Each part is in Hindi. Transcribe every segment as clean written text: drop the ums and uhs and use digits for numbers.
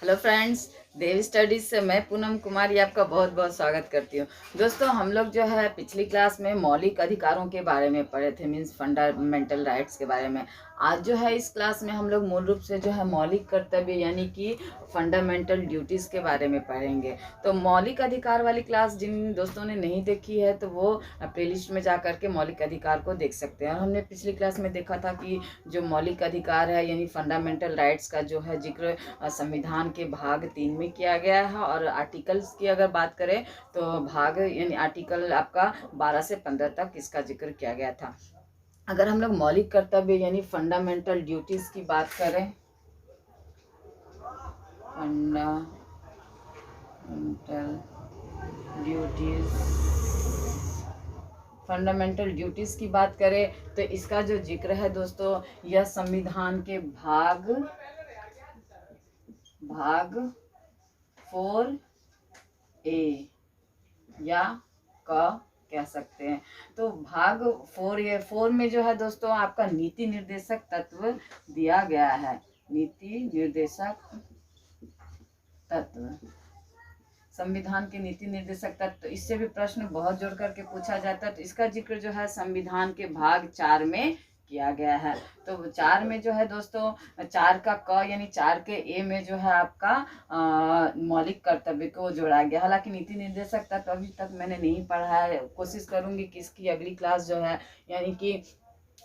हेलो फ्रेंड्स, देव स्टडीज से मैं पूनम कुमारी आपका बहुत बहुत स्वागत करती हूँ। दोस्तों, हम लोग जो है पिछली क्लास में मौलिक अधिकारों के बारे में पढ़े थे, मीन्स फंडामेंटल राइट्स के बारे में। आज जो है इस क्लास में हम लोग मूल रूप से जो है मौलिक कर्तव्य यानी कि फंडामेंटल ड्यूटीज़ के बारे में पढ़ेंगे। तो मौलिक अधिकार वाली क्लास जिन दोस्तों ने नहीं देखी है तो वो प्लेलिस्ट में जा करके मौलिक अधिकार को देख सकते हैं। और हमने पिछली क्लास में देखा था कि जो मौलिक अधिकार है यानी फंडामेंटल राइट्स का जो है जिक्र संविधान के भाग 3 में किया गया है। और आर्टिकल्स की अगर बात करें तो भाग यानी आर्टिकल आपका 12 से 15 तक इसका जिक्र किया गया था। अगर हम लोग मौलिक कर्तव्य यानी फंडामेंटल ड्यूटीज की बात करें, फंडामेंटल ड्यूटीज की बात करें तो इसका जो जिक्र है दोस्तों, यह संविधान के भाग 4A या क कह सकते हैं। तो भाग 4 में जो है दोस्तों आपका नीति निर्देशक तत्व दिया गया है। नीति निर्देशक तत्व, संविधान के नीति निर्देशक तत्व, तो इससे भी प्रश्न बहुत जोड़ करके पूछा जाता है। तो इसका जिक्र जो है संविधान के भाग 4 में किया गया है। तो 4 में जो है दोस्तों 4 का क यानी 4 के ए में जो है आपका मौलिक कर्तव्य को जोड़ा गया। हालांकि नीति निर्देशक तत्व अभी तक मैंने नहीं पढ़ा है, कोशिश करूंगी कि इसकी अगली क्लास जो है यानी कि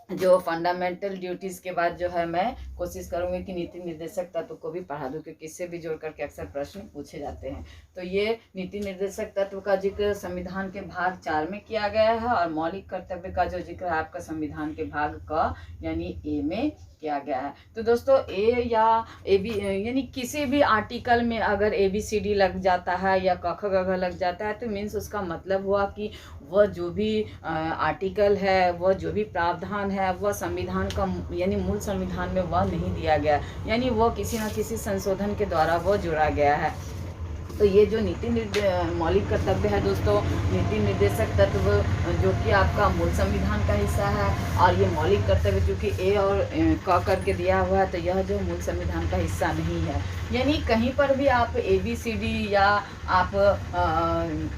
जो फंडामेंटल ड्यूटीज के बाद जो है मैं कोशिश करूंगी कि नीति निर्देशक तत्व को भी पढ़ा दूं, क्योंकि इससे भी जोड़ करके अक्सर प्रश्न पूछे जाते हैं। तो ये नीति निर्देशक तत्व का जिक्र संविधान के भाग 4 में किया गया है और मौलिक कर्तव्य का जो जिक्र है आपका संविधान के भाग क यानी ए में किया गया है। तो दोस्तों ए या ए बी यानी किसी भी आर्टिकल में अगर ABCD लग जाता है या क ख ग घ लग जाता है तो मीन्स उसका मतलब हुआ कि वह जो भी आर्टिकल है, वह जो भी प्रावधान है, वह संविधान का यानी मूल संविधान में वह नहीं दिया गया, यानी वह किसी न किसी संशोधन के द्वारा वह जोड़ा गया है। तो ये जो मौलिक कर्तव्य है दोस्तों, नीति निर्देशक तत्व जो कि आपका मूल संविधान का हिस्सा है, और ये मौलिक कर्तव्य चूँकि ए और क करके दिया हुआ है तो यह जो मूल संविधान का हिस्सा नहीं है। यानी कहीं पर भी आप ABCD या आप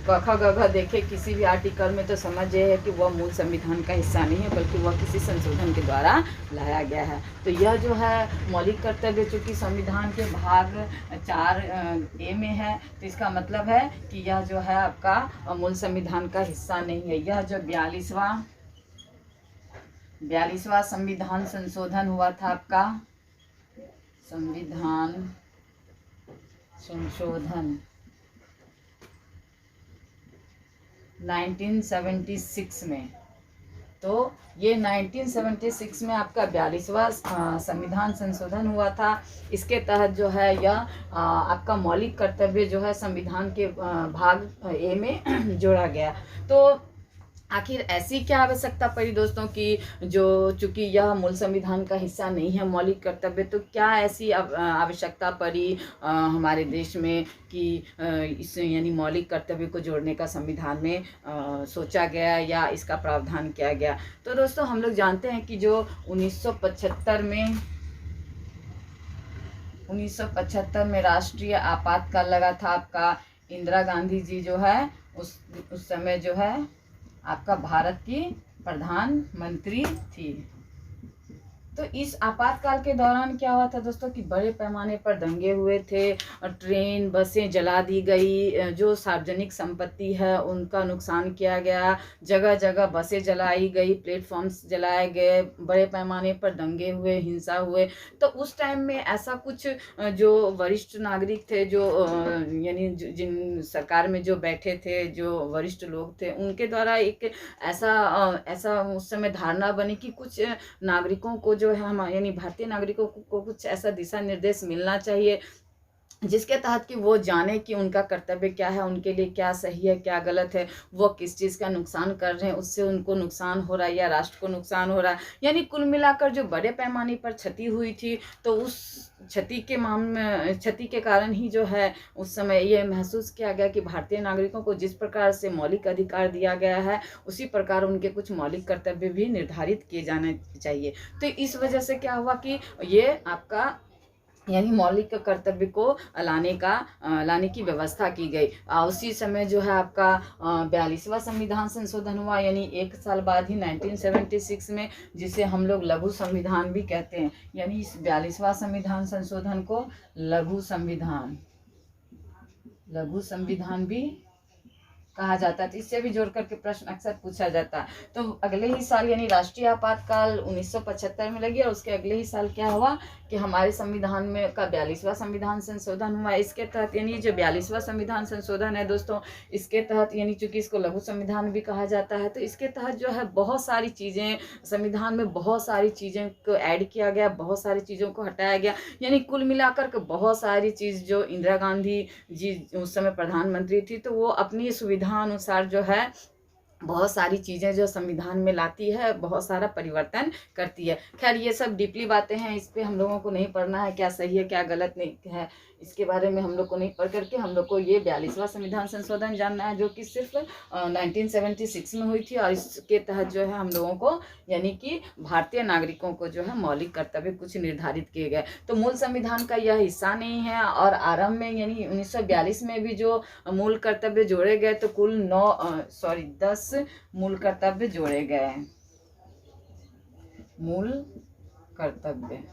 क ख ग घ देखें किसी भी आर्टिकल में तो समझ ये है कि वह मूल संविधान का हिस्सा नहीं है, बल्कि वह किसी संशोधन के द्वारा लाया गया है। तो यह जो है मौलिक कर्तव्य चूँकि संविधान के भाग 4A में है तो इसका मतलब है कि यह जो है आपका मूल संविधान का हिस्सा नहीं है। यह जो 42वां संविधान संशोधन हुआ था आपका, संविधान संशोधन 1976 में, तो ये 1976 में आपका 42वां संविधान संशोधन हुआ था। इसके तहत जो है यह आपका मौलिक कर्तव्य जो है संविधान के भाग ए में जोड़ा गया। तो आखिर ऐसी क्या आवश्यकता पड़ी दोस्तों कि जो चूंकि यह मूल संविधान का हिस्सा नहीं है मौलिक कर्तव्य, तो क्या ऐसी आवश्यकता पड़ी हमारे देश में कि इस यानी मौलिक कर्तव्य को जोड़ने का संविधान में सोचा गया या इसका प्रावधान किया गया। तो दोस्तों हम लोग जानते हैं कि जो 1975 में राष्ट्रीय आपातकाल लगा था आपका, इंदिरा गांधी जी जो है उस समय जो है आपका भारत की प्रधानमंत्री थी। तो इस आपातकाल के दौरान क्या हुआ था दोस्तों कि बड़े पैमाने पर दंगे हुए थे और ट्रेन बसें जला दी गई, जो सार्वजनिक संपत्ति है उनका नुकसान किया गया, जगह जगह बसें जलाई गई, प्लेटफॉर्म्स जलाए गए, बड़े पैमाने पर दंगे हुए, हिंसा हुए। तो उस टाइम में ऐसा कुछ जो वरिष्ठ नागरिक थे, जो यानी जिन सरकार में जो बैठे थे, जो वरिष्ठ लोग थे, उनके द्वारा एक ऐसा उस समय धारणा बनी कि कुछ नागरिकों को जो है हम यानी भारतीय नागरिकों को कुछ ऐसा दिशा निर्देश मिलना चाहिए जिसके तहत कि वो जाने कि उनका कर्तव्य क्या है, उनके लिए क्या सही है क्या गलत है, वो किस चीज़ का नुकसान कर रहे हैं, उससे उनको नुकसान हो रहा है या राष्ट्र को नुकसान हो रहा है। यानी कुल मिलाकर जो बड़े पैमाने पर क्षति हुई थी, तो उस क्षति के कारण ही जो है उस समय ये महसूस किया गया कि भारतीय नागरिकों को जिस प्रकार से मौलिक अधिकार दिया गया है उसी प्रकार उनके कुछ मौलिक कर्तव्य भी निर्धारित किए जाने चाहिए। तो इस वजह से क्या हुआ कि ये आपका यानी मौलिक कर्तव्य को लाने की व्यवस्था की गई। उसी समय जो है आपका 42वां संविधान संशोधन हुआ, यानी एक साल बाद ही 1976 में, जिसे हम लोग लघु संविधान भी कहते हैं। यानी इस 42वां संविधान संशोधन को लघु संविधान भी कहा जाता है। तो इससे भी जोड़ करके प्रश्न अक्सर पूछा जाता है। तो अगले ही साल यानी राष्ट्रीय आपातकाल 1975 में लगी, और उसके अगले ही साल क्या हुआ कि हमारे संविधान में का 42वां संविधान संशोधन हुआ। इसके तहत यानी जो 42वां संविधान संशोधन है दोस्तों, इसके तहत यानी चूंकि इसको लघु संविधान भी कहा जाता है, तो इसके तहत जो है बहुत सारी चीज़ें, संविधान में बहुत सारी चीज़ें को ऐड किया गया, बहुत सारी चीज़ों को हटाया गया। यानी कुल मिलाकर के बहुत सारी चीज़, जो इंदिरा गांधी जी उस समय प्रधानमंत्री थी, तो वो अपनी सुविधा अनुसार जो है बहुत सारी चीज़ें जो संविधान में लाती है, बहुत सारा परिवर्तन करती है। खैर ये सब डीपली बातें हैं, इस पे हम लोगों को नहीं पढ़ना है, क्या सही है क्या गलत नहीं है, इसके बारे में हम लोग को नहीं पढ़ करके हम लोग को ये 42वां संविधान संशोधन जानना है, जो कि सिर्फ 1976 में हुई थी। और इसके तहत जो है हम लोगों को यानी कि भारतीय नागरिकों को जो है मौलिक कर्तव्य कुछ निर्धारित किए गए। तो मूल संविधान का यह हिस्सा नहीं है, और आरंभ में यानी 1942 में भी जो मूल कर्तव्य जोड़े गए, तो कुल 10 मूल कर्तव्य जोड़े गए। मूल कर्तव्य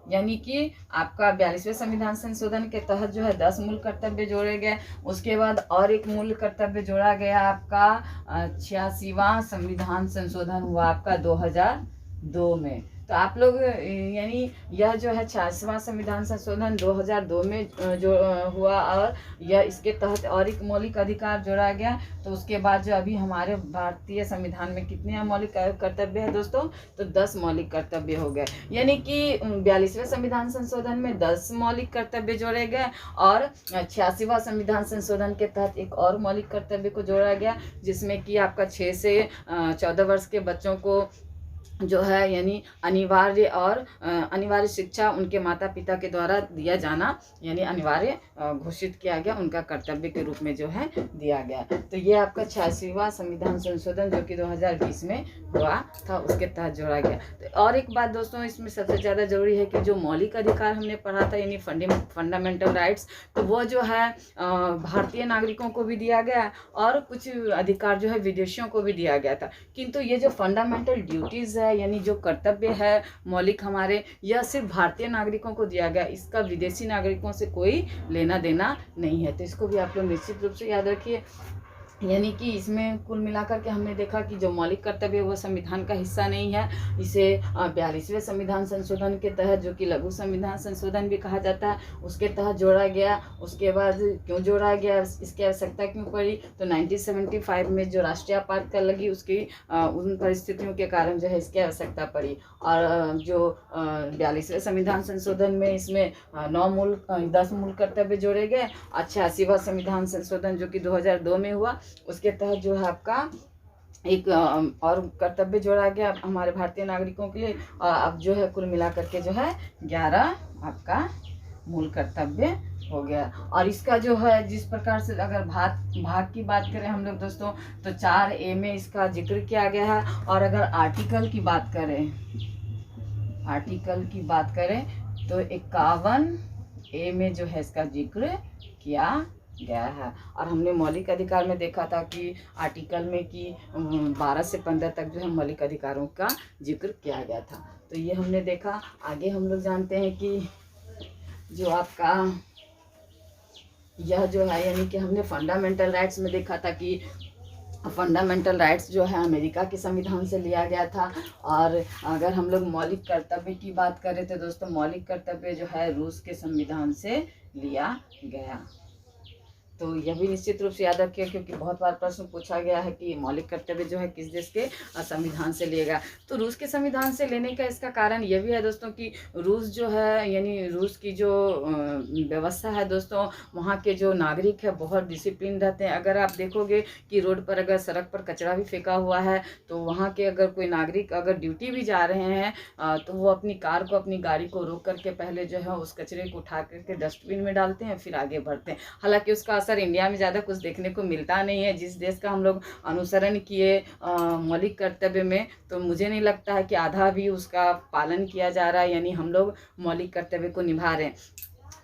यानी कि आपका 42वें संविधान संशोधन के तहत जो है 10 मूल कर्तव्य जोड़े गए। उसके बाद और एक मूल कर्तव्य जोड़ा गया आपका 86वां संविधान संशोधन हुआ आपका 2002 में। तो आप लोग यानी यह जो है 86वां संविधान संशोधन 2002 में जो हुआ, और यह इसके तहत और एक मौलिक अधिकार जोड़ा गया। तो उसके बाद जो अभी हमारे भारतीय संविधान में कितने मौलिक कर्तव्य है दोस्तों, तो 10 मौलिक कर्तव्य हो गए। यानी कि 42वें संविधान संशोधन में 10 मौलिक कर्तव्य जोड़े गए, और 86वां संविधान संशोधन के तहत एक और मौलिक कर्तव्य को जोड़ा गया, जिसमें कि आपका 6 से 14 वर्ष के बच्चों को जो है यानी अनिवार्य शिक्षा उनके माता पिता के द्वारा दिया जाना यानी अनिवार्य घोषित किया गया, उनका कर्तव्य के रूप में जो है दिया गया। तो ये आपका 86वां संविधान संशोधन जो कि 2020 में हुआ था, उसके तहत जोड़ा गया। तो और एक बात दोस्तों इसमें सबसे ज़्यादा जरूरी है कि जो मौलिक अधिकार हमने पढ़ा था यानी फंडामेंटल राइट्स, तो वो जो है भारतीय नागरिकों को भी दिया गया, और कुछ अधिकार जो है विदेशियों को भी दिया गया था। किंतु ये जो फंडामेंटल ड्यूटीज़ यानी जो कर्तव्य है मौलिक हमारे, यह सिर्फ भारतीय नागरिकों को दिया गया, इसका विदेशी नागरिकों से कोई लेना देना नहीं है। तो इसको भी आप लोग निश्चित रूप से याद रखिए। यानी कि इसमें कुल मिलाकर के हमने देखा कि जो मौलिक कर्तव्य वो संविधान का हिस्सा नहीं है, इसे 42वें संविधान संशोधन के तहत जो कि लघु संविधान संशोधन भी कहा जाता है, उसके तहत जोड़ा गया। उसके बाद क्यों जोड़ा गया, इसकी आवश्यकता क्यों पड़ी, तो 1975 में जो राष्ट्रीय आपातकाल लगी उसकी उन परिस्थितियों के कारण जो है इसकी आवश्यकता पड़ी। और जो 42वें संविधान संशोधन में इसमें 10 मूल कर्तव्य जोड़े गए। 86वां संविधान संशोधन जो कि 2002 में हुआ, उसके तहत जो है आपका एक और कर्तव्य जोड़ा गया हमारे भारतीय नागरिकों के लिए। और अब जो है कुल मिलाकर के जो है 11 आपका मूल कर्तव्य हो गया। और इसका जो है जिस प्रकार से अगर भाग की बात करें हम लोग दोस्तों, तो 4A में इसका जिक्र किया गया है। और अगर आर्टिकल की बात करें तो 51A में जो है इसका जिक्र किया गया है। और हमने मौलिक अधिकार में देखा था कि आर्टिकल में कि 12 से 15 तक जो है मौलिक अधिकारों का जिक्र किया गया था। तो ये हमने देखा। आगे हम लोग जानते हैं कि जो आपका यह जो है यानी कि हमने फंडामेंटल राइट्स में देखा था कि फंडामेंटल राइट्स जो है अमेरिका के संविधान से लिया गया था। और अगर हम लोग मौलिक कर्तव्य की बात करें तो दोस्तों मौलिक कर्तव्य जो है रूस के संविधान से लिया गया। तो यह भी निश्चित रूप से याद रखिए, क्योंकि बहुत बार प्रश्न पूछा गया है कि मौलिक कर्तव्य जो है किस देश के संविधान से लिएगा। तो रूस के संविधान से लेने का इसका कारण यह भी है दोस्तों कि रूस जो है यानी रूस की जो व्यवस्था है दोस्तों, वहाँ के जो नागरिक है बहुत डिसिप्लिन रहते हैं। अगर आप देखोगे कि रोड पर अगर सड़क पर कचरा भी फेंका हुआ है तो वहाँ के अगर कोई नागरिक अगर ड्यूटी भी जा रहे हैं तो वो अपनी कार को अपनी गाड़ी को रोक करके पहले जो है उस कचरे को उठा करके डस्टबिन में डालते हैं, फिर आगे बढ़ते हैं। हालांकि उसका सरासर इंडिया में ज़्यादा कुछ देखने को मिलता नहीं है। जिस देश का हम लोग अनुसरण किए मौलिक कर्तव्य में, तो मुझे नहीं लगता है कि आधा भी उसका पालन किया जा रहा है, यानी हम लोग मौलिक कर्तव्य को निभा रहे हैं।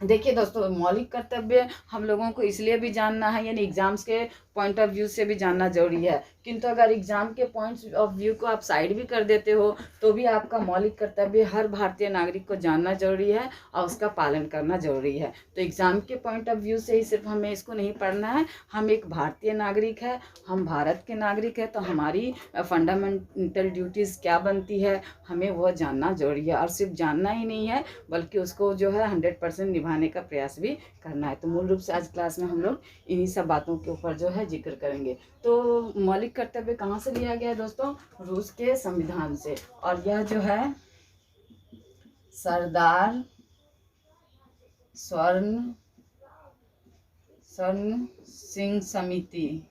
देखिए दोस्तों, मौलिक कर्तव्य हम लोगों को इसलिए भी जानना है, यानी एग्जाम्स के पॉइंट ऑफ व्यू से भी जानना जरूरी है। किंतु अगर एग्जाम के पॉइंट ऑफ व्यू को आप साइड भी कर देते हो तो भी आपका मौलिक कर्तव्य हर भारतीय नागरिक को जानना जरूरी है और उसका पालन करना जरूरी है। तो एग्जाम के पॉइंट ऑफ व्यू से ही सिर्फ हमें इसको नहीं पढ़ना है। हम एक भारतीय नागरिक है, हम भारत के नागरिक है, तो हमारी फंडामेंटल ड्यूटीज़ क्या बनती है हमें वह जानना जरूरी है। और सिर्फ जानना ही नहीं है बल्कि उसको जो है 100% निभाने का प्रयास भी करना है। तो मूल रूप से आज क्लास में हम लोग इन्हीं सब बातों के ऊपर जो है जिक्र करेंगे। तो मौलिक कर्तव्य कहाँ से लिया गया है दोस्तों? रूस के संविधान से। और यह जो है सरदार स्वर्ण सिंह समिति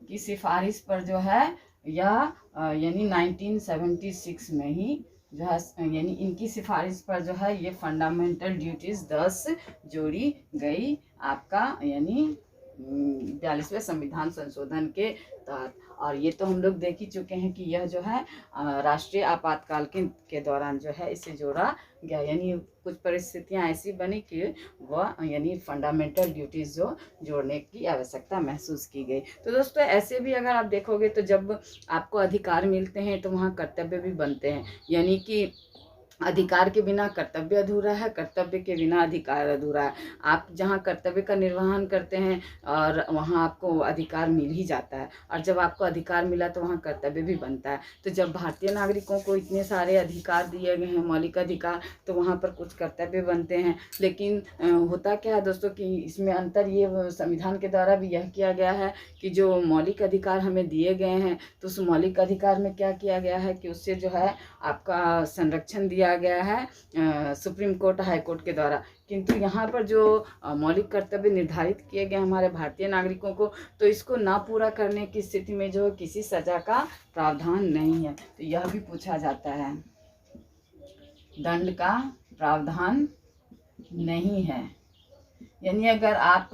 की सिफारिश पर जो है यह यानी 1976 में ही जो है, यानी इनकी सिफारिश पर जो है ये फंडामेंटल ड्यूटीज़ 10 जोड़ी गई आपका, यानी 42वें संविधान संशोधन के तहत। और ये तो हम लोग देख ही चुके हैं कि यह जो है राष्ट्रीय आपातकाल के दौरान जो है इसे जोड़ा गया, यानी कुछ परिस्थितियां ऐसी बनी कि वह यानी फंडामेंटल ड्यूटीज़ जो जोड़ने की आवश्यकता महसूस की गई। तो दोस्तों ऐसे भी अगर आप देखोगे तो जब आपको अधिकार मिलते हैं तो वहाँ कर्तव्य भी बनते हैं, यानी कि अधिकार के बिना कर्तव्य अधूरा है, कर्तव्य के बिना अधिकार अधूरा है। आप जहाँ कर्तव्य का निर्वहन करते हैं और वहाँ आपको अधिकार मिल ही जाता है, और जब आपको अधिकार मिला तो वहाँ कर्तव्य भी बनता है। तो जब भारतीय नागरिकों को इतने सारे अधिकार दिए गए हैं, मौलिक अधिकार, तो वहाँ पर कुछ कर्तव्य बनते हैं। लेकिन होता क्या है दोस्तों कि इसमें अंतर ये संविधान के द्वारा भी यह किया गया है कि जो मौलिक अधिकार हमें दिए गए हैं तो उस मौलिक अधिकार में क्या किया गया है कि उससे जो है आपका संरक्षण दिया गया है सुप्रीम कोर्ट, हाई कोर्ट के द्वारा। किंतु यहाँ पर जो मौलिक कर्तव्य निर्धारित किए गए हमारे भारतीय नागरिकों को, तो इसको ना पूरा करने की स्थिति में जो किसी सजा का प्रावधान नहीं है। तो यह भी पूछा जाता है, दंड का प्रावधान नहीं है। यानी अगर आप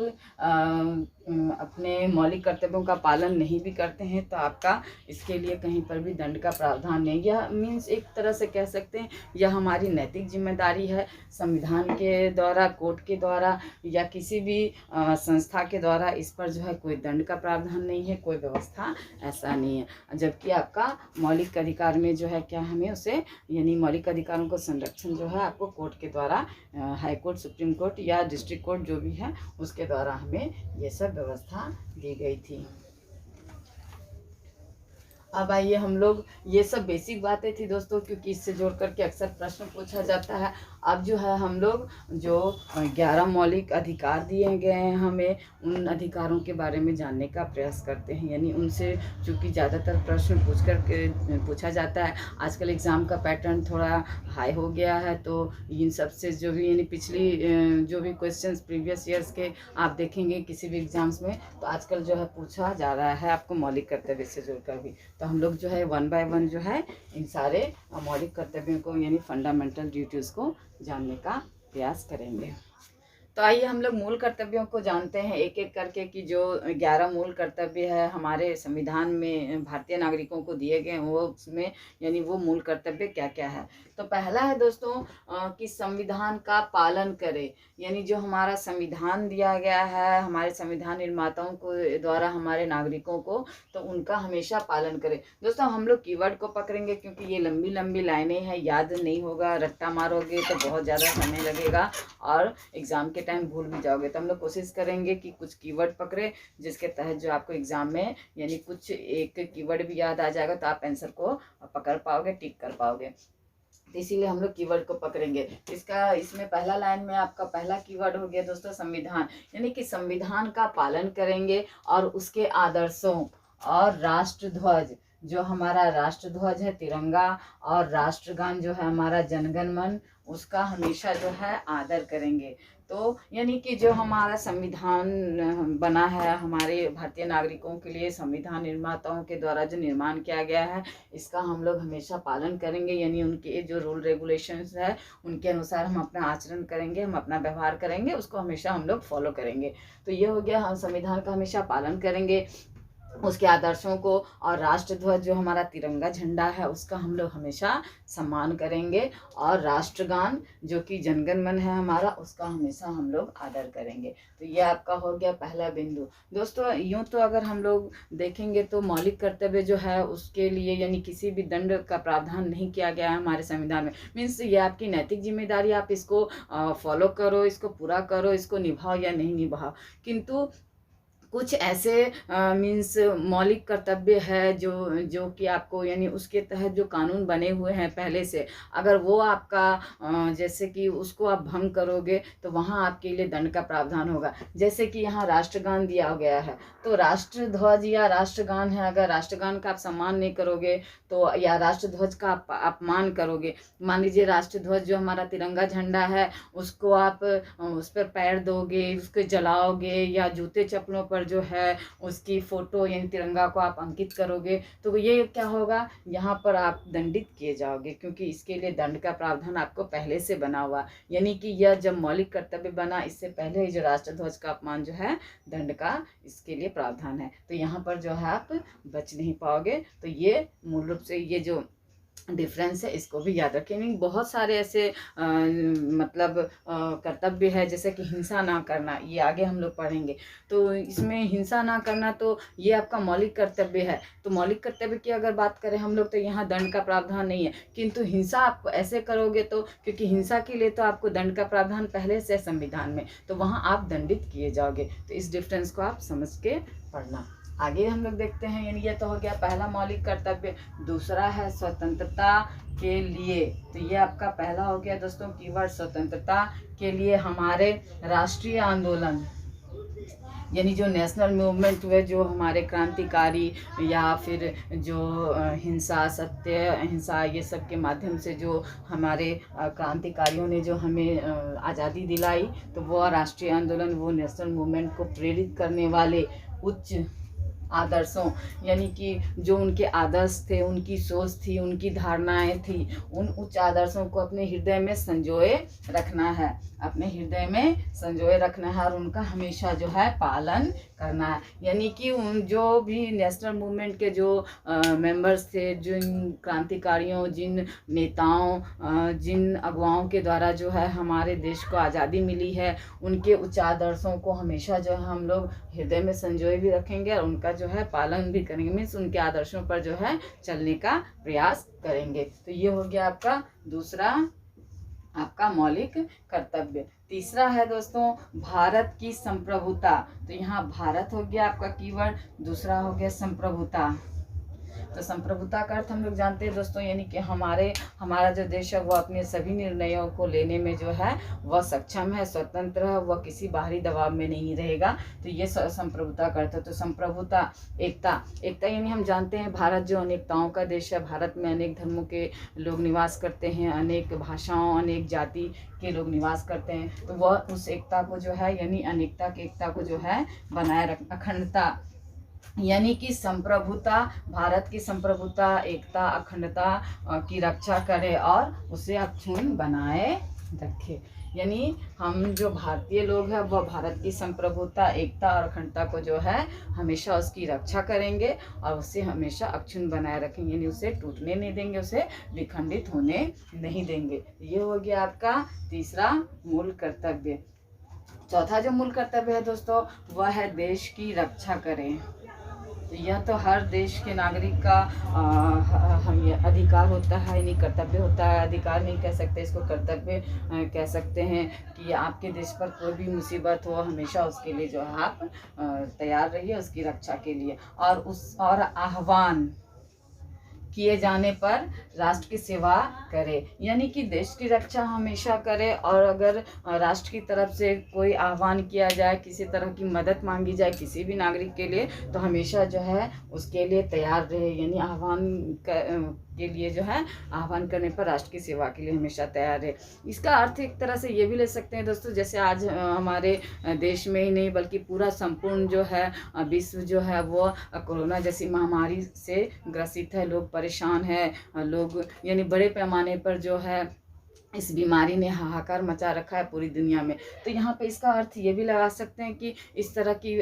अपने मौलिक कर्तव्यों का पालन नहीं भी करते हैं तो आपका इसके लिए कहीं पर भी दंड का प्रावधान नहीं। यह मीन्स एक तरह से कह सकते हैं यह हमारी नैतिक जिम्मेदारी है। संविधान के द्वारा, कोर्ट के द्वारा या किसी भी संस्था के द्वारा इस पर जो है कोई दंड का प्रावधान नहीं है, कोई व्यवस्था ऐसा नहीं है। जबकि आपका मौलिक अधिकार में जो है क्या हमें उसे यानी मौलिक अधिकारों को संरक्षण जो है आपको कोर्ट के द्वारा, हाई कोर्ट, सुप्रीम कोर्ट या डिस्ट्रिक्ट कोर्ट जो भी है उसके द्वारा हमें ये सब व्यवस्था दी गई थी। अब आइए हम लोग, ये सब बेसिक बातें थी दोस्तों, क्योंकि इससे जोड़ करके अक्सर प्रश्न पूछा जाता है। अब जो है हम लोग जो 11 मौलिक अधिकार दिए गए हैं हमें, उन अधिकारों के बारे में जानने का प्रयास करते हैं। यानी उनसे चूँकि ज़्यादातर प्रश्न पूछा जाता है, आजकल एग्ज़ाम का पैटर्न थोड़ा हाई हो गया है, तो इन सब से जो भी यानी पिछली जो भी क्वेश्चंस प्रीवियस ईयर्स के आप देखेंगे किसी भी एग्ज़ाम्स में, तो आजकल जो है पूछा जा रहा है आपको मौलिक कर्तव्य से जुड़कर भी। तो हम लोग जो है 1 बाय 1 जो है इन सारे मौलिक कर्तव्यों को यानी फंडामेंटल ड्यूटीज़ को जानने का प्रयास करेंगे। तो आइए हम लोग मूल कर्तव्यों को जानते हैं एक एक करके, कि जो 11 मूल कर्तव्य है हमारे संविधान में भारतीय नागरिकों को दिए गए वो उसमें यानी वो मूल कर्तव्य क्या क्या है। तो पहला है दोस्तों कि संविधान का पालन करें। यानी जो हमारा संविधान दिया गया है हमारे संविधान निर्माताओं को द्वारा हमारे नागरिकों को, तो उनका हमेशा पालन करें। दोस्तों हम लोग कीवर्ड को पकड़ेंगे क्योंकि ये लंबी लंबी लाइनें हैं, याद नहीं होगा, रट्टा मारोगे तो बहुत ज़्यादा समय लगेगा और एग्ज़ाम के टाइम भूल भी जाओगे। तो हम लोग कोशिश करेंगे कि कुछ कीवर्ड पकड़े जिसके तहत जो आपको एग्ज़ाम में यानी कुछ एक कीवर्ड भी याद आ जाएगा तो आप आंसर को पकड़ पाओगे, टिक कर पाओगे। तो इसीलिए हम लोग कीवर्ड को पकड़ेंगे। इसमें पहला लाइन में आपका पहला कीवर्ड हो गया दोस्तों संविधान, यानी कि संविधान का पालन करेंगे और उसके आदर्शों और राष्ट्र ध्वज जो हमारा राष्ट्रध्वज है तिरंगा और राष्ट्रगान जो है हमारा जनगण मन, उसका हमेशा जो है आदर करेंगे। तो यानी कि जो हमारा संविधान बना है हमारे भारतीय नागरिकों के लिए, संविधान निर्माताओं के द्वारा जो निर्माण किया गया है, इसका हम लोग हमेशा पालन करेंगे। यानी उनके जो रूल रेगुलेशंस है उनके अनुसार हम अपना आचरण करेंगे, हम अपना व्यवहार करेंगे, उसको हमेशा हम लोग फॉलो करेंगे। तो ये हो गया, हम संविधान का हमेशा पालन करेंगे, उसके आदर्शों को, और राष्ट्रध्वज जो हमारा तिरंगा झंडा है उसका हम लोग हमेशा सम्मान करेंगे, और राष्ट्रगान जो कि जनगण मन है हमारा, उसका हमेशा हम लोग आदर करेंगे। तो ये आपका हो गया पहला बिंदु। दोस्तों यूँ तो अगर हम लोग देखेंगे तो मौलिक कर्तव्य जो है उसके लिए यानी किसी भी दंड का प्रावधान नहीं किया गया है हमारे संविधान में। मीन्स ये आपकी नैतिक जिम्मेदारी, आप इसको फॉलो करो, इसको पूरा करो, इसको निभाओ या नहीं निभाओ। किंतु कुछ ऐसे मीन्स मौलिक कर्तव्य है जो कि आपको यानी उसके तहत जो कानून बने हुए हैं पहले से, अगर वो आपका जैसे कि उसको आप भंग करोगे तो वहाँ आपके लिए दंड का प्रावधान होगा। जैसे कि यहाँ राष्ट्रगान दिया गया है, तो राष्ट्रध्वज या राष्ट्रगान है, अगर राष्ट्रगान का आप सम्मान नहीं करोगे तो, या राष्ट्रध्वज का आप अपमान करोगे, मान लीजिए राष्ट्रध्वज जो हमारा तिरंगा झंडा है उसको आप उस पर पैर दोगे, उसको जलाओगे, या जूते चप्पलों पर जो है उसकी फोटो यानी तिरंगा को आप अंकित करोगे, तो ये क्या होगा, यहाँ पर आप दंडित किए जाओगे, क्योंकि इसके लिए दंड का प्रावधान आपको पहले से बना हुआ। यानी कि यह जब मौलिक कर्तव्य बना, इससे पहले ही जो राष्ट्रध्वज का अपमान जो है दंड का इसके लिए प्रावधान है। तो यहाँ पर जो है आप बच नहीं पाओगे। तो ये मूल रूप से ये जो डिफरेंस है इसको भी याद रखें। नहीं, बहुत सारे ऐसे मतलब कर्तव्य है, जैसे कि हिंसा ना करना, ये आगे हम लोग पढ़ेंगे। तो इसमें हिंसा ना करना तो ये आपका मौलिक कर्तव्य है। तो मौलिक कर्तव्य की अगर बात करें हम लोग तो यहाँ दंड का प्रावधान नहीं है, किंतु हिंसा आप ऐसे करोगे तो, क्योंकि हिंसा के लिए तो आपको दंड का प्रावधान पहले से संविधान में, तो वहाँ आप दंडित किए जाओगे। तो इस डिफरेंस को आप समझ के पढ़ना। आगे हम लोग देखते हैं, यानी ये तो हो गया पहला मौलिक कर्तव्य। दूसरा है स्वतंत्रता के लिए। तो ये आपका पहला हो गया दोस्तों कीवर्ड, स्वतंत्रता के लिए हमारे राष्ट्रीय आंदोलन, यानी जो नेशनल मूवमेंट हुए, जो हमारे क्रांतिकारी या फिर जो हिंसा, सत्य अहिंसा, ये सब के माध्यम से जो हमारे क्रांतिकारियों ने जो हमें आज़ादी दिलाई, तो वो राष्ट्रीय आंदोलन, वो नेशनल मूवमेंट को प्रेरित करने वाले उच्च आदर्शों, यानी कि जो उनके आदर्श थे, उनकी सोच थी, उनकी धारणाएं थी, उन उच्च आदर्शों को अपने हृदय में संजोए रखना है, अपने हृदय में संजोए रखना है, और उनका हमेशा जो है पालन करना है। यानी कि उन जो भी नेशनल मूवमेंट के जो मेंबर्स थे, जिन क्रांतिकारियों, जिन नेताओं, जिन अगुवाओं के द्वारा जो है हमारे देश को आज़ादी मिली है, उनके उच्च आदर्शों को हमेशा जो है हम लोग हृदय में संजोए भी रखेंगे और उनका जो है पालन भी करेंगे। मीन्स उनके आदर्शों पर जो है चलने का प्रयास करेंगे। तो ये हो गया आपका दूसरा आपका मौलिक कर्तव्य। तीसरा है दोस्तों भारत की संप्रभुता। तो यहाँ भारत हो गया आपका कीवर्ड, दूसरा हो गया संप्रभुता। तो संप्रभुता का अर्थ हम लोग जानते हैं दोस्तों, यानी कि हमारा जो देश है वो अपने सभी निर्णयों को लेने में जो है वह सक्षम है, स्वतंत्र है, वह किसी बाहरी दबाव में नहीं रहेगा। तो ये संप्रभुता का अर्थ है। तो संप्रभुता, एकता यानी हम जानते हैं भारत जो अनेकताओं का देश है, भारत में अनेक धर्मों के लोग निवास करते हैं, अनेक भाषाओं, अनेक जाति के लोग निवास करते हैं। तो वह उस एकता को जो है यानी अनेकता की एकता को जो है बनाए रख, अखंडता यानी कि संप्रभुता, भारत की संप्रभुता, एकता, अखंडता की रक्षा करे और उसे अक्षुण्ण बनाए रखे। यानी हम जो भारतीय लोग हैं वह भारत की संप्रभुता, एकता और अखंडता को जो है हमेशा उसकी रक्षा करेंगे और उसे हमेशा अक्षुण्ण बनाए रखेंगे, यानी उसे टूटने नहीं देंगे, उसे विखंडित होने नहीं देंगे। ये हो गया आपका तीसरा मूल कर्तव्य। चौथा जो मूल कर्तव्य है दोस्तों वह है देश की रक्षा करें। तो यह तो हर देश के नागरिक का अधिकार होता है, यानी कर्तव्य होता है। अधिकार नहीं कह सकते इसको, कर्तव्य कह सकते हैं कि आपके देश पर कोई भी मुसीबत हो हमेशा उसके लिए जो है आप तैयार रहिए उसकी रक्षा के लिए। और आह्वान किए जाने पर राष्ट्र की सेवा करे, यानी कि देश की रक्षा हमेशा करे। और अगर राष्ट्र की तरफ से कोई आह्वान किया जाए, किसी तरह की मदद मांगी जाए किसी भी नागरिक के लिए, तो हमेशा जो है उसके लिए तैयार रहे, यानी के लिए जो है आह्वान करने पर राष्ट्र की सेवा के लिए हमेशा तैयार है। इसका अर्थ एक तरह से ये भी ले सकते हैं दोस्तों, जैसे आज हमारे देश में ही नहीं बल्कि पूरा संपूर्ण जो है विश्व जो है वो कोरोना जैसी महामारी से ग्रसित है, लोग परेशान हैं, लोग यानी बड़े पैमाने पर जो है इस बीमारी ने हाहाकार मचा रखा है पूरी दुनिया में। तो यहाँ पे इसका अर्थ ये भी लगा सकते हैं कि इस तरह की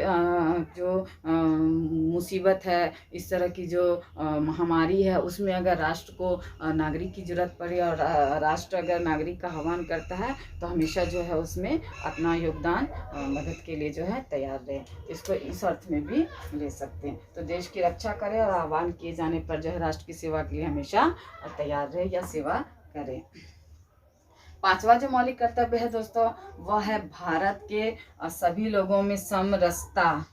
जो मुसीबत है, इस तरह की जो महामारी है, उसमें अगर राष्ट्र को नागरिक की ज़रूरत पड़े और राष्ट्र अगर नागरिक का आह्वान करता है तो हमेशा जो है उसमें अपना योगदान मदद के लिए जो है तैयार रहे। इसको इस अर्थ में भी ले सकते हैं। तो देश की रक्षा करे और आह्वान किए जाने पर जो है राष्ट्र की सेवा के लिए हमेशा तैयार रहे या सेवा करे। पांचवा जो मौलिक कर्तव्य है दोस्तों, वह है भारत के सभी लोगों में समरसता।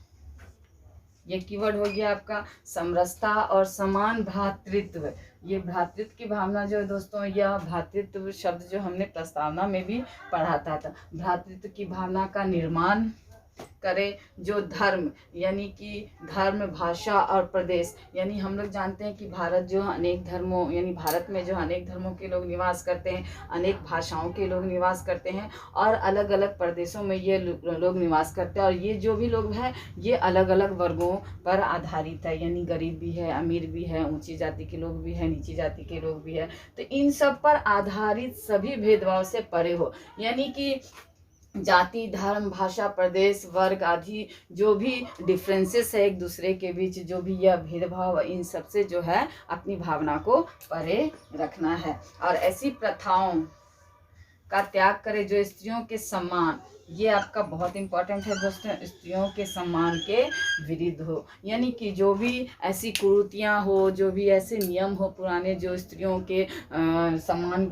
ये कीवर्ड हो गया आपका समरसता और समान भ्रातृत्व। ये भ्रातृत्व की भावना जो है दोस्तों, यह भ्रातृत्व शब्द जो हमने प्रस्तावना में भी पढ़ा था, भ्रातृत्व की भावना का निर्माण करे। जो धर्म यानी कि धर्म, भाषा और प्रदेश, यानी हम लोग जानते हैं कि भारत जो अनेक धर्मों यानी भारत में जो अनेक धर्मों के लोग निवास करते हैं, अनेक भाषाओं के लोग निवास करते हैं और अलग अलग प्रदेशों में ये लोग निवास करते हैं। और ये जो भी लोग हैं ये अलग अलग वर्गों पर आधारित है, यानी गरीब भी है, अमीर भी है, ऊंची जाति के लोग भी हैं, नीची जाति के लोग भी हैं। तो इन सब पर आधारित सभी भेदभाव से परे हो, यानी कि जाति, धर्म, भाषा, प्रदेश, वर्ग आदि जो भी डिफरेंसेस है एक दूसरे के बीच, जो भी यह भेदभाव, इन सब से जो है अपनी भावना को परे रखना है। और ऐसी प्रथाओं का त्याग करे जो स्त्रियों के सम्मान, ये आपका बहुत इम्पोर्टेंट है दोस्तों, स्त्रियों के सम्मान के विरुद्ध हो, यानी कि जो भी ऐसी कुरीतियाँ हो, जो भी ऐसे नियम हो पुराने जो स्त्रियों के सम्मान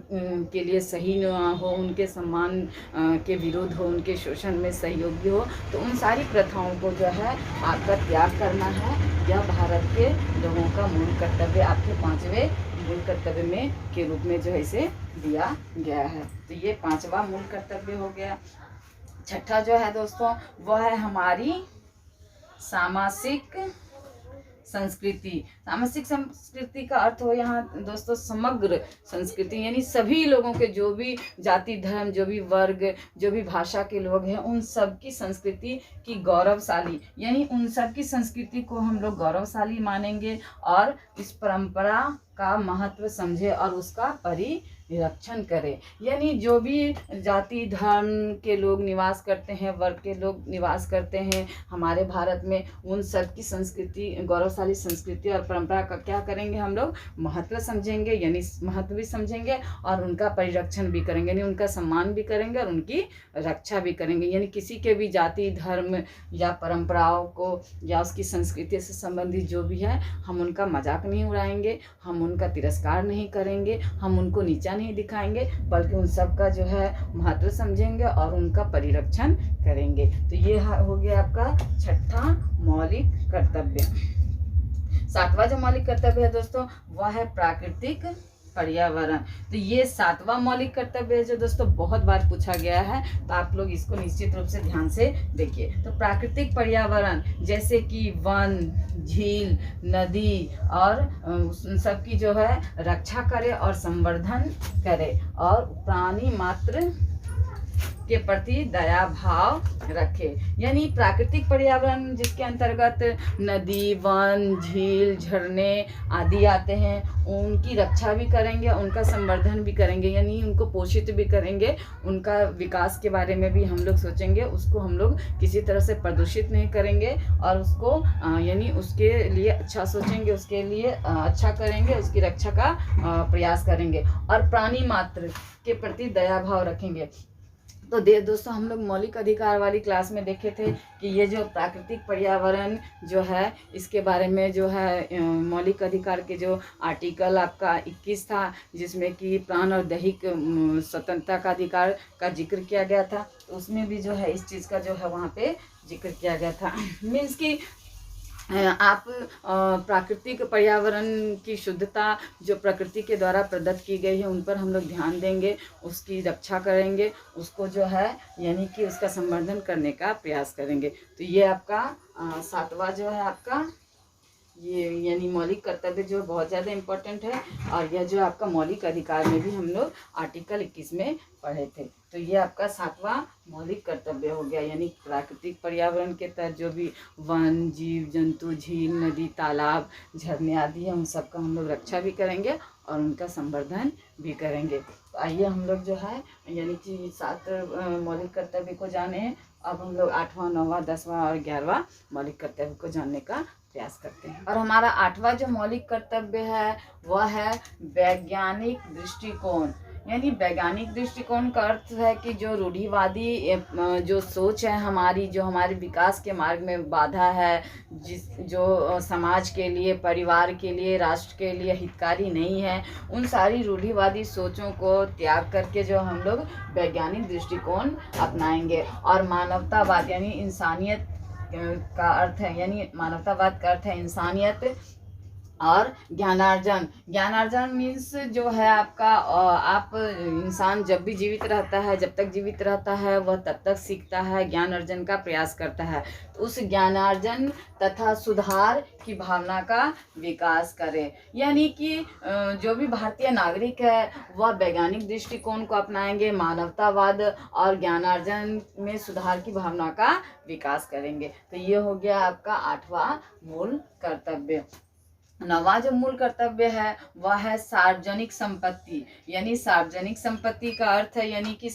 के लिए सही न हो, उनके सम्मान के विरुद्ध हो, उनके शोषण में सहयोगी हो, तो उन सारी प्रथाओं को जो है आपका त्याग करना है। यह भारत के लोगों का मूल कर्तव्य आपके पांचवें मूल कर्तव्य में के रूप में जो है इसे दिया गया है। तो ये पांचवा मूल कर्तव्य हो गया। छठा जो है दोस्तों वह है हमारी सामाजिक संस्कृति। सामाजिक संस्कृति का अर्थ हो यहाँ दोस्तों समग्र संस्कृति, यानी सभी लोगों के जो भी जाति, धर्म, जो भी वर्ग, जो भी भाषा के लोग हैं, उन सब की संस्कृति की गौरवशाली, यानी उन सब की संस्कृति को हम लोग गौरवशाली मानेंगे और इस परंपरा का महत्व समझे और उसका परिरक्षण करें। यानी जो भी जाति, धर्म के लोग निवास करते हैं, वर्ग के लोग निवास करते हैं हमारे भारत में, उन सब की संस्कृति, गौरवशाली संस्कृति और परंपरा का क्या करेंगे हम लोग महत्व समझेंगे, यानी महत्व भी समझेंगे और उनका परिरक्षण भी करेंगे, यानी उनका सम्मान भी करेंगे और उनकी रक्षा भी करेंगे। यानी किसी के भी जाति, धर्म या परंपराओं को या उसकी संस्कृति से संबंधित जो भी है, हम उनका मजाक नहीं उड़ाएंगे, हम उनका तिरस्कार नहीं करेंगे, हम उनको नीचा नहीं दिखाएंगे, बल्कि उन सब का जो है महत्व समझेंगे और उनका परिरक्षण करेंगे। तो ये हो गया आपका छठा मौलिक कर्तव्य। सातवां जो मौलिक कर्तव्य है दोस्तों वह है प्राकृतिक पर्यावरण। तो ये सातवां मौलिक कर्तव्य है जो दोस्तों बहुत बार पूछा गया है, तो आप लोग इसको निश्चित रूप से ध्यान से देखिए। तो प्राकृतिक पर्यावरण जैसे कि वन, झील, नदी और उन सब की जो है रक्षा करे और संवर्धन करे और प्राणी मात्र के प्रति दया भाव रखे। यानी प्राकृतिक पर्यावरण जिसके अंतर्गत नदी, वन, झील, झरने आदि आते हैं, उनकी रक्षा भी करेंगे, उनका संवर्धन भी करेंगे, यानी उनको पोषित भी करेंगे, उनका विकास के बारे में भी हम लोग सोचेंगे, उसको हम लोग किसी तरह से प्रदूषित नहीं करेंगे और उसको यानी उसके लिए अच्छा सोचेंगे, उसके लिए अच्छा करेंगे, उसकी रक्षा का प्रयास करेंगे और प्राणी मात्र के प्रति दया भाव रखेंगे। तो दोस्तों हम लोग मौलिक अधिकार वाली क्लास में देखे थे कि ये जो प्राकृतिक पर्यावरण जो है इसके बारे में जो है मौलिक अधिकार के जो आर्टिकल आपका 21 था, जिसमें कि प्राण और दैहिक स्वतंत्रता का अधिकार का जिक्र किया गया था, तो उसमें भी जो है इस चीज़ का जो है वहाँ पे जिक्र किया गया था। मीन्स कि आप प्राकृतिक पर्यावरण की शुद्धता जो प्रकृति के द्वारा प्रदत्त की गई है उन पर हम लोग ध्यान देंगे, उसकी रक्षा करेंगे, उसको जो है यानी कि उसका संवर्धन करने का प्रयास करेंगे। तो ये आपका 7वां जो है आपका ये यानी मौलिक कर्तव्य जो बहुत ज़्यादा इम्पोर्टेंट है। और यह जो आपका मौलिक अधिकार में भी हम लोग आर्टिकल 21 में पढ़े थे। तो ये आपका 7वां मौलिक कर्तव्य हो गया, यानी प्राकृतिक पर्यावरण के तहत जो भी वन, जीव जंतु, झील, नदी, तालाब, झरने आदि है उन सब का हम लोग रक्षा भी करेंगे और उनका संवर्धन भी करेंगे। तो आइए हम लोग जो है यानी कि 7 मौलिक कर्तव्य को जाने। अब हम लोग 8वां, 9वां, 10वां और 11वां मौलिक कर्तव्य को जानने का प्रयास करते हैं। और हमारा 8वां जो मौलिक कर्तव्य है वह है वैज्ञानिक दृष्टिकोण। यानी वैज्ञानिक दृष्टिकोण का अर्थ है कि जो रूढ़िवादी जो सोच है हमारी, जो हमारे विकास के मार्ग में बाधा है, जो समाज के लिए, परिवार के लिए, राष्ट्र के लिए हितकारी नहीं है, उन सारी रूढ़िवादी सोचों को त्याग करके जो हम लोग वैज्ञानिक दृष्टिकोण अपनाएंगे। और मानवतावाद यानी इंसानियत का अर्थ है, यानी मानवतावाद का अर्थ है इंसानियत और ज्ञानार्जन। ज्ञानार्जन मीन्स जो है आपका आप इंसान जब भी जीवित रहता है, जब तक जीवित रहता है वह तब तक सीखता है, ज्ञान अर्जन का प्रयास करता है। तो उस ज्ञानार्जन तथा सुधार की भावना का विकास करे। यानी कि जो भी भारतीय नागरिक है वह वैज्ञानिक दृष्टिकोण को अपनाएंगे, मानवतावाद और ज्ञानार्जन में सुधार की भावना का विकास करेंगे। तो ये हो गया आपका 8वां मूल कर्तव्य। 9वां जो मूल कर्तव्य है वह है सार्वजनिक संपत्ति। यानी सार्वजनिक संपत्ति का अर्थ है यानी कि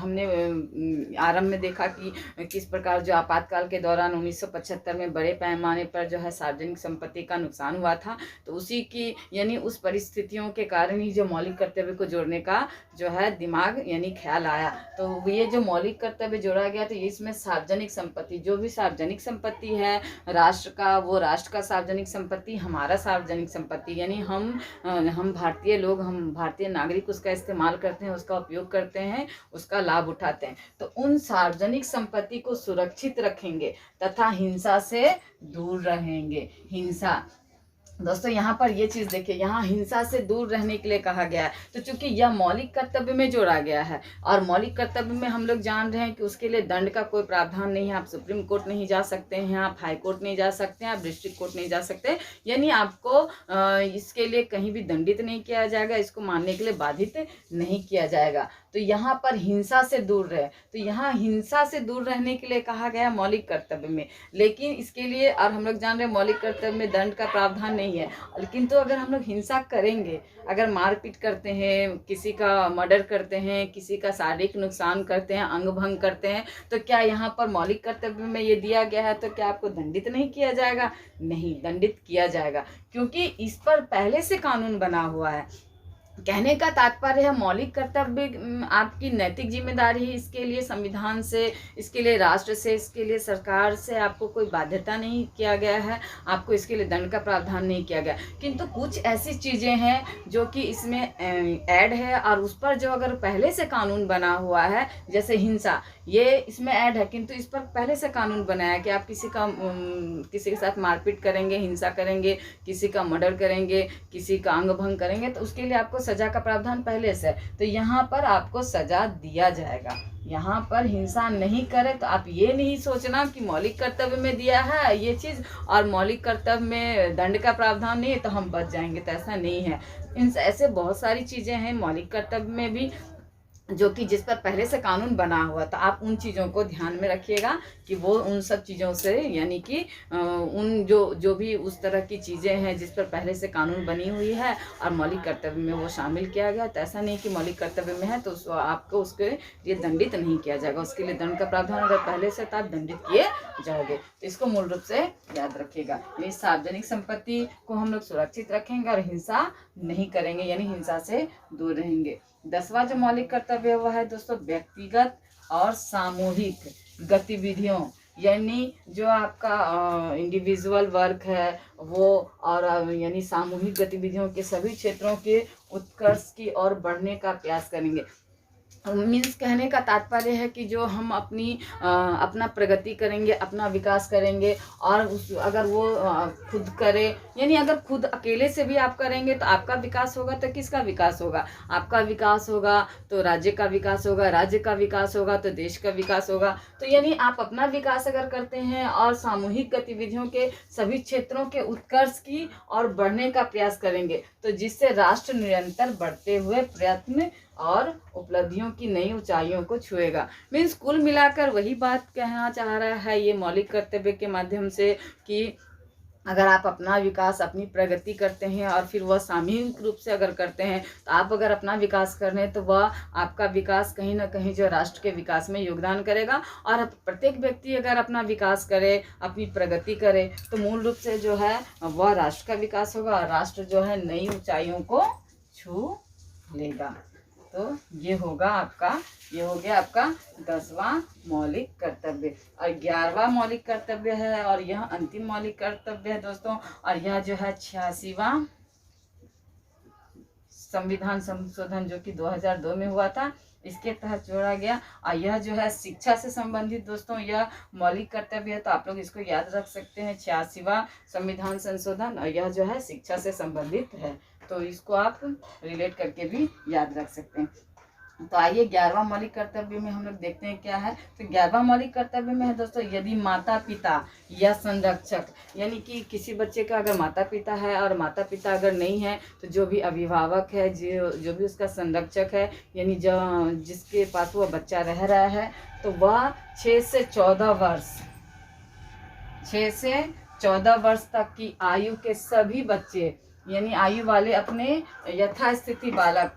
हमने आरंभ में देखा कि किस प्रकार जो आपातकाल के दौरान 1975 में बड़े पैमाने पर जो है सार्वजनिक संपत्ति का नुकसान हुआ था। तो उसी की यानी उस परिस्थितियों के कारण ही जो मौलिक कर्तव्य को जोड़ने का जो है दिमाग यानी ख्याल आया। तो ये जो मौलिक कर्तव्य जोड़ा गया तो इसमें सार्वजनिक संपत्ति, जो भी सार्वजनिक संपत्ति है राष्ट्र का, वो राष्ट्र का सार्वजनिक संपत्ति, हमारा सार्वजनिक संपत्ति, यानी हम भारतीय लोग, हम भारतीय नागरिक उसका इस्तेमाल करते हैं, उसका उपयोग करते हैं, उसका लाभ उठाते हैं। तो उन सार्वजनिक संपत्ति को सुरक्षित रखेंगे तथा हिंसा से दूर रहेंगे। हिंसा दोस्तों यहाँ पर ये चीज़ देखिए, यहाँ हिंसा से दूर रहने के लिए कहा गया है। तो चूंकि यह मौलिक कर्तव्य में जोड़ा गया है और मौलिक कर्तव्य में हम लोग जान रहे हैं कि उसके लिए दंड का कोई प्रावधान नहीं है। आप सुप्रीम कोर्ट नहीं जा सकते हैं, आप हाई कोर्ट नहीं जा सकते हैं, आप डिस्ट्रिक्ट कोर्ट नहीं जा सकते, यानी आपको इसके लिए कहीं भी दंडित नहीं किया जाएगा, इसको मानने के लिए बाधित नहीं किया जाएगा। तो यहाँ पर हिंसा से दूर रहे, तो यहाँ हिंसा से दूर रहने के लिए कहा गया मौलिक कर्तव्य में। लेकिन इसके लिए, और हम लोग जान रहे हैं मौलिक कर्तव्य में दंड का प्रावधान नहीं है, लेकिन तो अगर हम लोग हिंसा करेंगे, अगर मारपीट करते हैं, किसी का मर्डर करते हैं, किसी का शारीरिक नुकसान करते हैं, अंग भंग करते हैं, तो क्या यहाँ पर मौलिक कर्तव्य में ये दिया गया है तो क्या आपको दंडित नहीं किया जाएगा? नहीं, दंडित किया जाएगा, क्योंकि इस पर पहले से कानून बना हुआ है। कहने का तात्पर्य है मौलिक कर्तव्य आपकी नैतिक जिम्मेदारी है, इसके लिए संविधान से, इसके लिए राष्ट्र से, इसके लिए सरकार से आपको कोई बाध्यता नहीं किया गया है, आपको इसके लिए दंड का प्रावधान नहीं किया गया। किंतु कुछ ऐसी चीज़ें हैं जो कि इसमें ऐड है और उस पर जो अगर पहले से कानून बना हुआ है, जैसे हिंसा, ये इसमें ऐड है किंतु इस पर पहले से कानून बनाया है कि आप किसी के साथ मारपीट करेंगे, हिंसा करेंगे, किसी का मर्डर करेंगे, किसी का अंग भंग करेंगे, तो उसके लिए आपको सजा का प्रावधान पहले से है। तो यहाँ पर आपको सजा दिया जाएगा। यहाँ पर हिंसा नहीं करे तो आप ये नहीं सोचना कि मौलिक कर्तव्य में दिया है ये चीज़ और मौलिक कर्तव्य में दंड का प्रावधान नहीं है तो हम बच जाएंगे, तो ऐसा नहीं है। ऐसे बहुत सारी चीज़ें हैं मौलिक कर्तव्य में भी जो कि जिस पर पहले से कानून बना हुआ, तो आप उन चीज़ों को ध्यान में रखिएगा कि वो उन सब चीज़ों से, यानी कि उन जो भी उस तरह की चीज़ें हैं जिस पर पहले से कानून बनी हुई है और मौलिक कर्तव्य में वो शामिल किया गया, तो ऐसा नहीं कि मौलिक कर्तव्य में है तो आपको उसके लिए दंडित नहीं किया जाएगा, उसके लिए दंड का प्रावधान अगर पहले से तो आप दंडित किए जाओगे। तो इसको मूल रूप से याद रखिएगा। ये सार्वजनिक संपत्ति को हम लोग सुरक्षित रखेंगे और हिंसा नहीं करेंगे, यानी हिंसा से दूर रहेंगे। 10वां जो मौलिक कर्तव्य वह है दोस्तों व्यक्तिगत और सामूहिक गतिविधियों, यानी जो आपका इंडिविजुअल वर्क है वो और यानी सामूहिक गतिविधियों के सभी क्षेत्रों के उत्कर्ष की ओर बढ़ने का प्रयास करेंगे। मीन्स कहने का तात्पर्य है कि जो हम अपना प्रगति करेंगे, अपना विकास करेंगे, और अगर वो खुद करे, यानी अगर खुद अकेले से भी आप करेंगे तो आपका विकास होगा, तो किसका विकास होगा? आपका विकास होगा तो राज्य का विकास होगा, राज्य का विकास होगा तो देश का विकास होगा। तो यानी आप अपना विकास अगर करते हैं और सामूहिक गतिविधियों के सभी क्षेत्रों के उत्कर्ष की और बढ़ने का प्रयास करेंगे, तो जिससे राष्ट्र निरंतर बढ़ते हुए प्रयत्न और उपलब्धियों की नई ऊंचाइयों को छुएगा। मीन्स कुल मिलाकर वही बात कहना चाह रहा है ये मौलिक कर्तव्य के माध्यम से कि अगर आप अपना विकास, अपनी प्रगति करते हैं और फिर वह सामूहिक रूप से अगर करते हैं, तो आप अगर अपना विकास कर रहे हैं तो वह आपका विकास कहीं ना कहीं जो राष्ट्र के विकास में योगदान करेगा। और प्रत्येक व्यक्ति अगर अपना विकास करे, अपनी प्रगति करे, तो मूल रूप से जो है वह राष्ट्र का विकास होगा और राष्ट्र जो है नई ऊंचाइयों को छू लेगा। तो ये होगा आपका, ये हो गया आपका 10वां मौलिक कर्तव्य। और 11वां मौलिक कर्तव्य है और यह अंतिम मौलिक कर्तव्य है दोस्तों। और यह जो है 86वां संविधान संशोधन जो कि 2002 में हुआ था, इसके तहत जोड़ा गया। और यह जो है शिक्षा से संबंधित दोस्तों यह मौलिक कर्तव्य है, तो आप लोग इसको याद रख सकते हैं। 86वां संविधान संशोधन, और यह जो है शिक्षा से संबंधित है, तो इसको आप रिलेट करके भी याद रख सकते हैं। तो आइए 11वां मौलिक कर्तव्य में हम लोग देखते हैं क्या है। तो 11वां मौलिक कर्तव्य में है दोस्तों, यदि माता पिता या संरक्षक, यानी कि किसी बच्चे का अगर माता पिता है और माता पिता अगर नहीं है, तो जो भी अभिभावक है, जो भी उसका संरक्षक है, यानी जो जिसके पास वो बच्चा रह रहा है, तो वह 6 से 14 वर्ष तक की आयु के सभी बच्चे, यानी आयु वाले अपने यथास्थिति बालक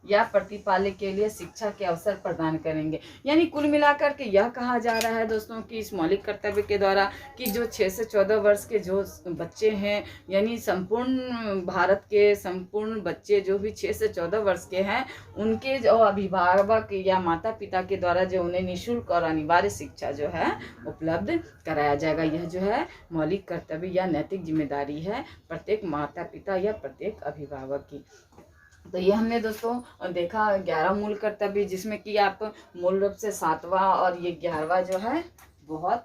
या प्रतिपालक के लिए शिक्षा के अवसर प्रदान करेंगे। यानी कुल मिलाकर के यह कहा जा रहा है दोस्तों कि इस मौलिक कर्तव्य के द्वारा कि जो 6 से 14 वर्ष के जो बच्चे हैं, यानी संपूर्ण भारत के संपूर्ण बच्चे जो भी 6 से 14 वर्ष के हैं, उनके जो अभिभावक या माता पिता के द्वारा जो उन्हें निःशुल्क और अनिवार्य शिक्षा जो है उपलब्ध कराया जाएगा। यह जो है मौलिक कर्तव्य या नैतिक जिम्मेदारी है प्रत्येक माता पिता या प्रत्येक अभिभावक की। तो ये हमने दोस्तों देखा 11 मूल कर्तव्य, जिसमें कि आप मूल रूप से 7वां और ये 11वां जो है बहुत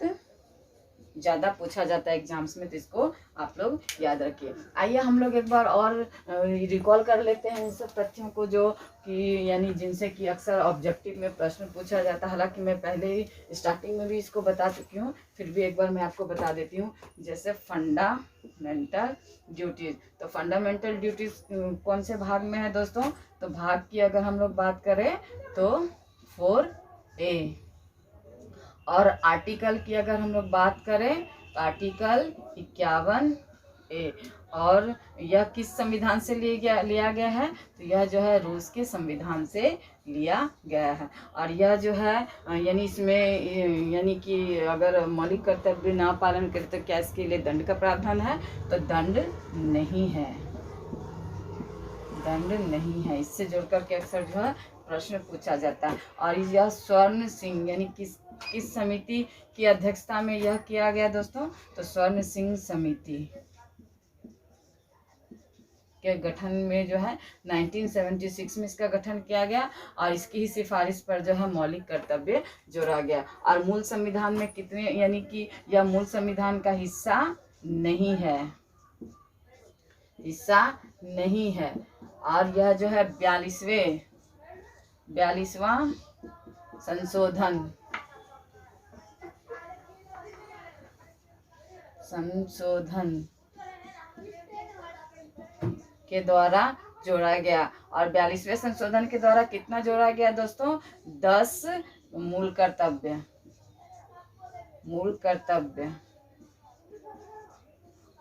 ज़्यादा पूछा जाता है एग्जाम्स में, तो इसको आप लोग याद रखिए। आइए हम लोग एक बार और रिकॉल कर लेते हैं इन सब तथ्यों को, जो कि यानी जिनसे कि अक्सर ऑब्जेक्टिव में प्रश्न पूछा जाता है। हालांकि मैं पहले ही स्टार्टिंग में भी इसको बता चुकी हूँ, फिर भी एक बार मैं आपको बता देती हूँ। जैसे फंडामेंटल ड्यूटीज, तो फंडामेंटल ड्यूटीज कौन से भाग में है दोस्तों? तो भाग की अगर हम लोग बात करें तो 4A, और आर्टिकल की अगर हम लोग बात करें तो आर्टिकल 51A। और यह किस संविधान से लिया गया है? तो यह जो है रूस के संविधान से लिया गया है। और यह जो है यानी इसमें यानी कि अगर मौलिक कर्तव्य ना पालन करे तो क्या इसके लिए दंड का प्रावधान है? तो दंड नहीं है, दंड नहीं है। इससे जोड़कर के अक्सर जो है प्रश्न पूछा जाता है। और यह स्वर्ण सिंह यानी किस समिति की अध्यक्षता में यह किया गया दोस्तों? तो स्वर्ण सिंह समिति के गठन में जो है 1976 में इसका गठन किया गया, और इसकी ही सिफारिश पर जो है मौलिक कर्तव्य जोड़ा गया। और मूल संविधान में कितने, यानी कि यह मूल संविधान का हिस्सा नहीं है, हिस्सा नहीं है। और यह जो है 42वां संशोधन के द्वारा जोड़ा गया। और 42वें संशोधन के द्वारा कितना जोड़ा गया दोस्तों? 10 मूल कर्तव्य।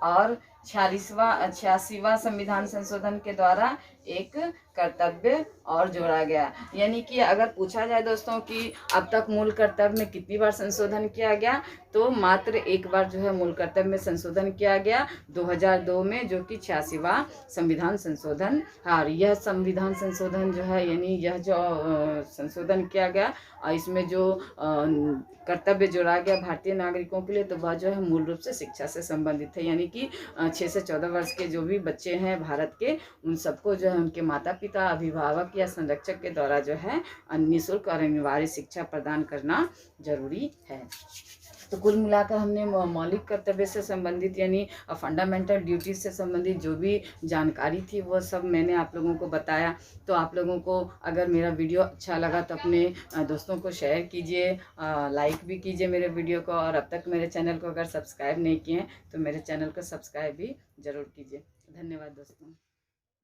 और 86वां संविधान संशोधन के द्वारा एक कर्तव्य और जोड़ा गया। यानी कि अगर पूछा जाए दोस्तों कि अब तक मूल कर्तव्य में कितनी बार संशोधन किया गया, तो मात्र एक बार जो है मूल कर्तव्य में संशोधन किया गया 2002 में, जो कि 86वां संविधान संशोधन। और यह संविधान संशोधन जो है, यानी यह जो संशोधन किया गया और इसमें जो कर्तव्य जोड़ा गया भारतीय नागरिकों के लिए, तो वह जो है मूल रूप से शिक्षा से संबंधित है। यानी कि 6 से 14 वर्ष के जो भी बच्चे हैं भारत के, उन सबको जो है उनके माता पिता, अभिभावक या संरक्षक के द्वारा जो है निःशुल्क और अनिवार्य शिक्षा प्रदान करना जरूरी है। तो कुल मिलाकर हमने मौलिक कर्तव्य से संबंधित यानी फंडामेंटल ड्यूटीज से संबंधित जो भी जानकारी थी वो सब मैंने आप लोगों को बताया। तो आप लोगों को अगर मेरा वीडियो अच्छा लगा तो अपने दोस्तों को शेयर कीजिए, लाइक भी कीजिए मेरे वीडियो को, और अब तक मेरे चैनल को अगर सब्सक्राइब नहीं किए हैं तो मेरे चैनल को सब्सक्राइब भी ज़रूर कीजिए। धन्यवाद दोस्तों।